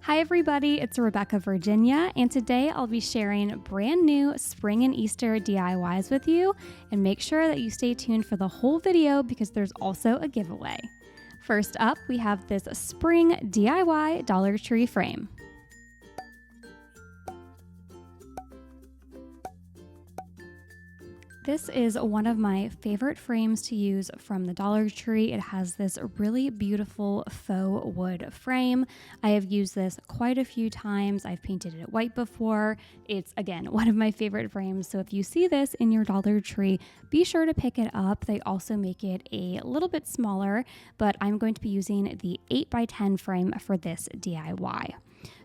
Hi everybody, it's Rebecca Virginia, and today I'll be sharing brand new spring and Easter DIYs with you, and make sure that you stay tuned for the whole video because there's also a giveaway. First up, we have this spring DIY Dollar Tree frame. This is one of my favorite frames to use from the Dollar Tree. It has this really beautiful faux wood frame. I have used this quite a few times. I've painted it white before. It's, again, one of my favorite frames. So if you see this in your Dollar Tree, be sure to pick it up. They also make it a little bit smaller, but I'm going to be using the 8x10 frame for this DIY.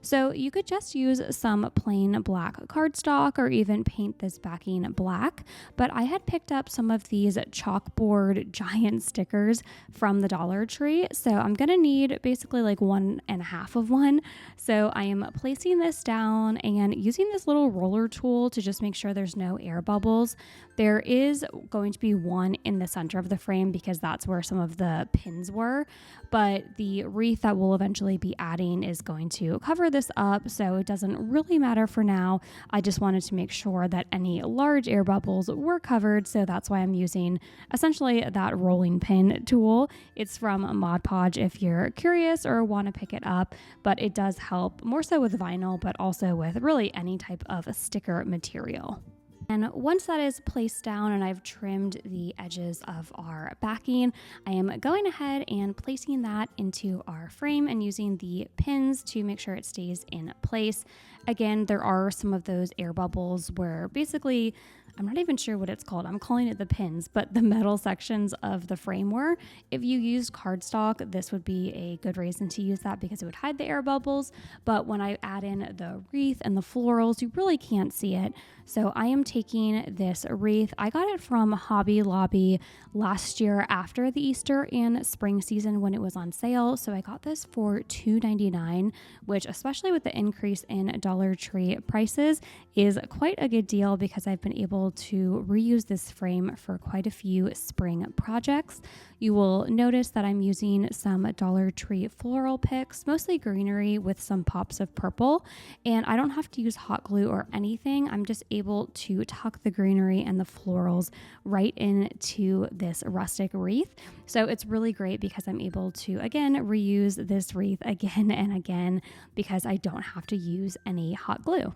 So you could just use some plain black cardstock or even paint this backing black, but I had picked up some of these chalkboard giant stickers from the Dollar Tree, so I'm going to need basically like 1.5 of one. So I am placing this down and using this little roller tool to just make sure there's no air bubbles. There is going to be one in the center of the frame because that's where some of the pins were, but the wreath that we'll eventually be adding is going to cover this up, so it doesn't really matter for now. I just wanted to make sure that any large air bubbles were covered, so that's why I'm using essentially that rolling pin tool. It's from Mod Podge if you're curious or want to pick it up, but it does help more so with vinyl, but also with really any type of sticker material. And once that is placed down and I've trimmed the edges of our backing, I am going ahead and placing that into our frame and using the pins to make sure it stays in place. Again, there are some of those air bubbles where basically, I'm not even sure what it's called. I'm calling it the pins, but the metal sections of the frame were. If you used cardstock, this would be a good reason to use that because it would hide the air bubbles. But when I add in the wreath and the florals, you really can't see it. So I am taking this wreath. I got it from Hobby Lobby last year after the Easter and spring season when it was on sale. So I got this for $2.99, which especially with the increase in Dollar Tree prices is quite a good deal because I've been able to reuse this frame for quite a few spring projects. You will notice that I'm using some Dollar Tree floral picks, mostly greenery with some pops of purple, and I don't have to use hot glue or anything. I'm just able to tuck the greenery and the florals right into this rustic wreath. So it's really great because I'm able to, again, reuse this wreath again and again because I don't have to use any hot glue.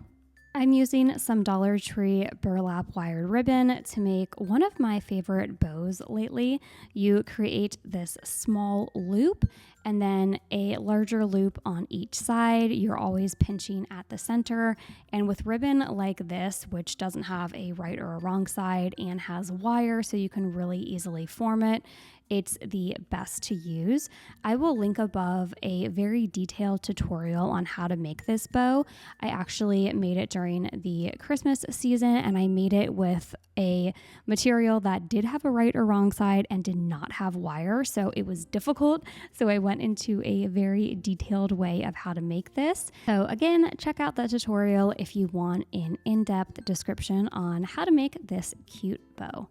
I'm using some Dollar Tree burlap wired ribbon to make one of my favorite bows lately. You create this small loop and then a larger loop on each side. You're always pinching at the center. And with ribbon like this, which doesn't have a right or a wrong side and has wire so you can really easily form it, it's the best to use. I will link above a very detailed tutorial on how to make this bow. I actually made it during the Christmas season and I made it with a material that did have a right or wrong side and did not have wire, so it was difficult. So I went into a very detailed way of how to make this. So again, check out that tutorial if you want an in-depth description on how to make this cute bow.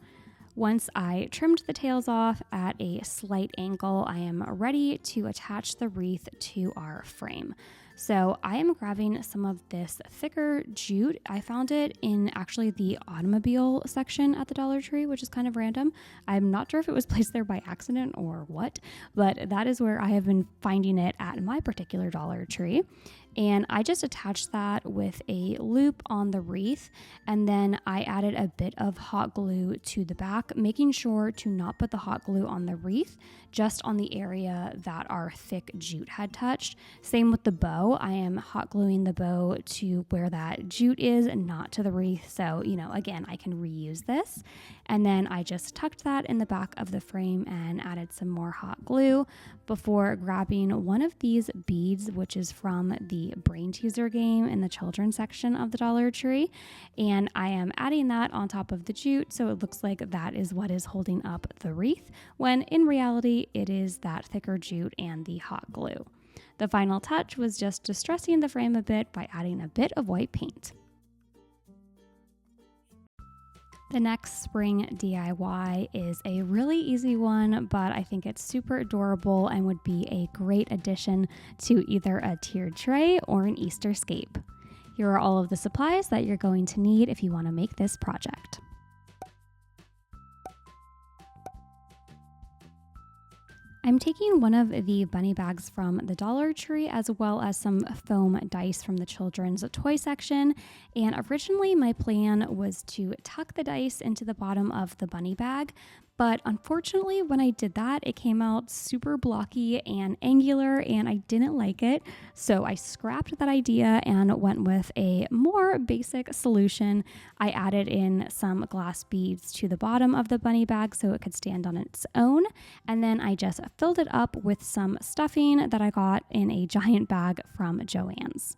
Once I trimmed the tails off at a slight angle, I am ready to attach the wreath to our frame. So I am grabbing some of this thicker jute. I found it in actually the automobile section at the Dollar Tree, which is kind of random. I'm not sure if it was placed there by accident or what, but that is where I have been finding it at my particular Dollar Tree. And I just attached that with a loop on the wreath, and then I added a bit of hot glue to the back, making sure to not put the hot glue on the wreath, just on the area that our thick jute had touched. Same with the bow. I am hot gluing the bow to where that jute is and not to the wreath. So, again, I can reuse this. And then I just tucked that in the back of the frame and added some more hot glue before grabbing one of these beads, which is from the Brain Teaser game in the children's section of the Dollar Tree. And I am adding that on top of the jute, so it looks like that is what is holding up the wreath, when in reality, it is that thicker jute and the hot glue. The final touch was just distressing the frame a bit by adding a bit of white paint. The next spring DIY is a really easy one, but I think it's super adorable and would be a great addition to either a tiered tray or an Easter scape. Here are all of the supplies that you're going to need if you want to make this project. I'm taking one of the bunny bags from the Dollar Tree as well as some foam dice from the children's toy section, and originally my plan was to tuck the dice into the bottom of the bunny bag, but unfortunately when I did that it came out super blocky and angular and I didn't like it, so I scrapped that idea and went with a more basic solution. I added in some glass beads to the bottom of the bunny bag so it could stand on its own, and then I just filled it up with some stuffing that I got in a giant bag from Joann's.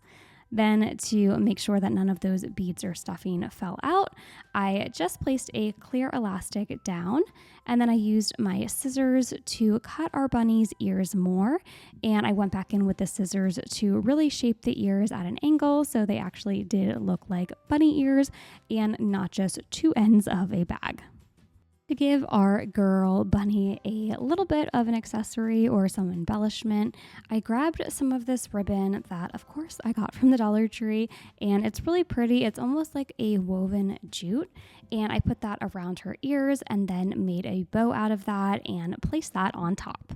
Then, to make sure that none of those beads or stuffing fell out, I just placed a clear elastic down, and then I used my scissors to cut our bunny's ears more, and I went back in with the scissors to really shape the ears at an angle so they actually did look like bunny ears and not just two ends of a bag. To give our girl bunny a little bit of an accessory or some embellishment, I grabbed some of this ribbon that of course I got from the Dollar Tree, and it's really pretty. It's almost like a woven jute, and I put that around her ears and then made a bow out of that and placed that on top.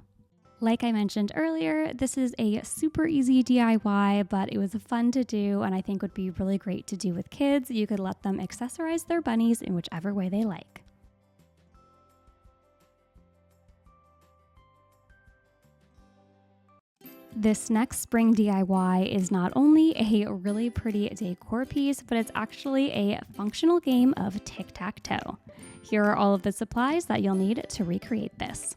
Like I mentioned earlier, this is a super easy DIY, but it was fun to do and I think would be really great to do with kids. You could let them accessorize their bunnies in whichever way they like. This next spring DIY is not only a really pretty decor piece, but it's actually a functional game of Tic Tac Toe. Here are all of the supplies that you'll need to recreate this.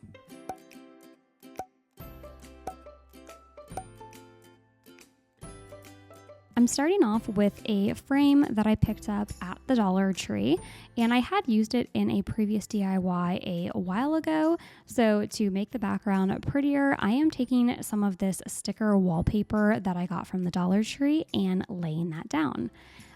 I'm starting off with a frame that I picked up at the Dollar Tree, and I had used it in a previous DIY a while ago. So to make the background prettier, I am taking some of this sticker wallpaper that I got from the Dollar Tree and laying that down.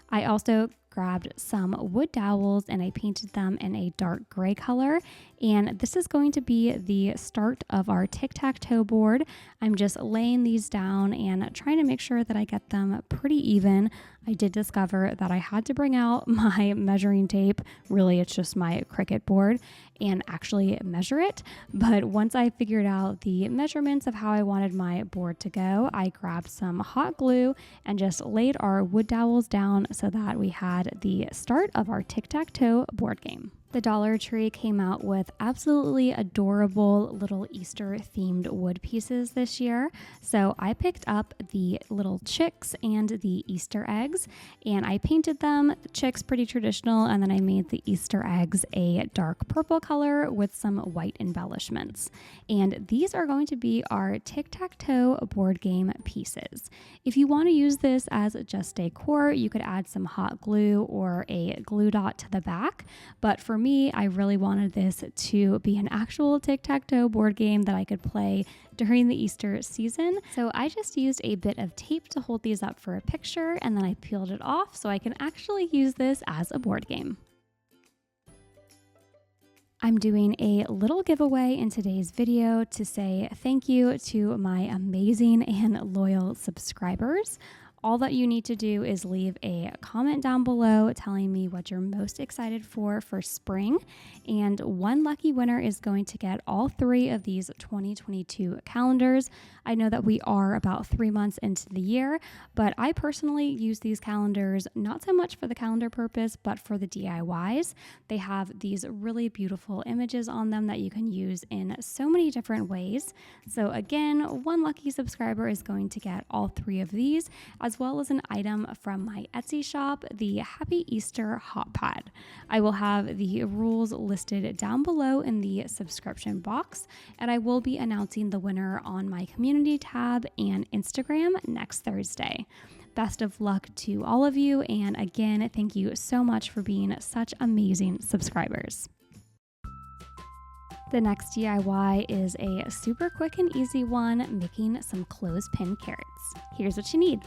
I also grabbed some wood dowels and I painted them in a dark gray color, and this is going to be the start of our tic-tac-toe board. I'm just laying these down and trying to make sure that I get them pretty even. I did discover that I had to bring out my measuring tape, really it's just my Cricut board, and actually measure it. But once I figured out the measurements of how I wanted my board to go, I grabbed some hot glue and just laid our wood dowels down so that we had the start of our tic-tac-toe board game. The Dollar Tree came out with absolutely adorable little Easter themed wood pieces this year. So I picked up the little chicks and the Easter eggs and I painted them, the chicks pretty traditional, and then I made the Easter eggs a dark purple color with some white embellishments. And these are going to be our tic-tac-toe board game pieces. If you want to use this as just decor, you could add some hot glue or a glue dot to the back, but for me, I really wanted this to be an actual tic-tac-toe board game that I could play during the Easter season. So I just used a bit of tape to hold these up for a picture, and then I peeled it off so I can actually use this as a board game. I'm doing a little giveaway in today's video to say thank you to my amazing and loyal subscribers. All that you need to do is leave a comment down below telling me what you're most excited for spring, and one lucky winner is going to get all 3 of these 2022 calendars. I know that we are about 3 months into the year, but I personally use these calendars not so much for the calendar purpose, but for the DIYs. They have these really beautiful images on them that you can use in so many different ways. So again, one lucky subscriber is going to get all 3 of these, as well as an item from my Etsy shop, the Happy Easter Hot Pad. I will have the rules listed down below in the subscription box, and I will be announcing the winner on my community tab and Instagram next Thursday. Best of luck to all of you, and again, thank you so much for being such amazing subscribers. The next DIY is a super quick and easy one, making some clothespin carrots. Here's what you need.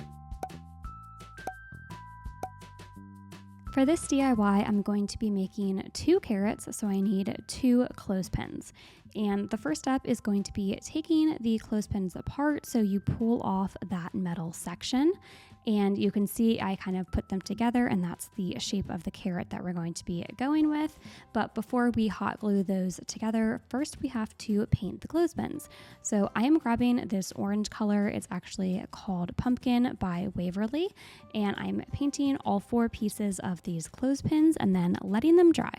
For this DIY, I'm going to be making 2 carrots, so I need 2 clothespins. And the first step is going to be taking the clothespins apart so you pull off that metal section. And you can see I kind of put them together, and that's the shape of the carrot that we're going to be going with. But before we hot glue those together, first we have to paint the clothespins. So I am grabbing this orange color. It's actually called Pumpkin by Waverly, and I'm painting all 4 pieces of these clothespins and then letting them dry.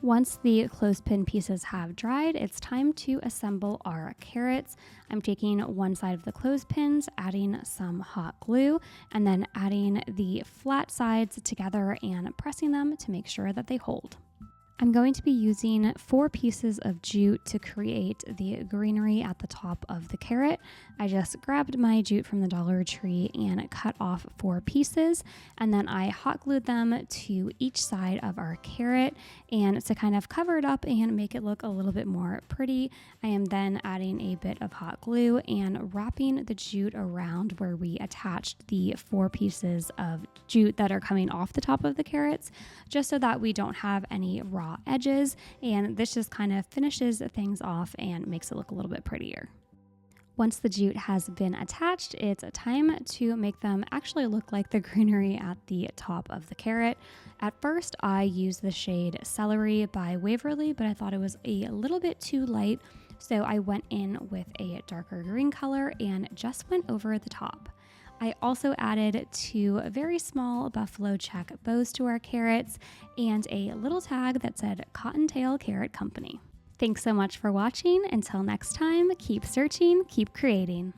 Once the clothespin pieces have dried, it's time to assemble our carrots. I'm taking one side of the clothespins, adding some hot glue, and then adding the flat sides together and pressing them to make sure that they hold. I'm going to be using 4 pieces of jute to create the greenery at the top of the carrot. I just grabbed my jute from the Dollar Tree and cut off 4 pieces, and then I hot glued them to each side of our carrot. And to kind of cover it up and make it look a little bit more pretty, I am then adding a bit of hot glue and wrapping the jute around where we attached the 4 pieces of jute that are coming off the top of the carrots, just so that we don't have any raw edges, and this just kind of finishes things off and makes it look a little bit prettier. Once the jute has been attached, it's time to make them actually look like the greenery at the top of the carrot. At first, I used the shade Celery by Waverly, but I thought it was a little bit too light, so I went in with a darker green color and just went over the top. I also added 2 very small buffalo check bows to our carrots and a little tag that said Cottontail Carrot Company. Thanks so much for watching. Until next time, keep searching, keep creating.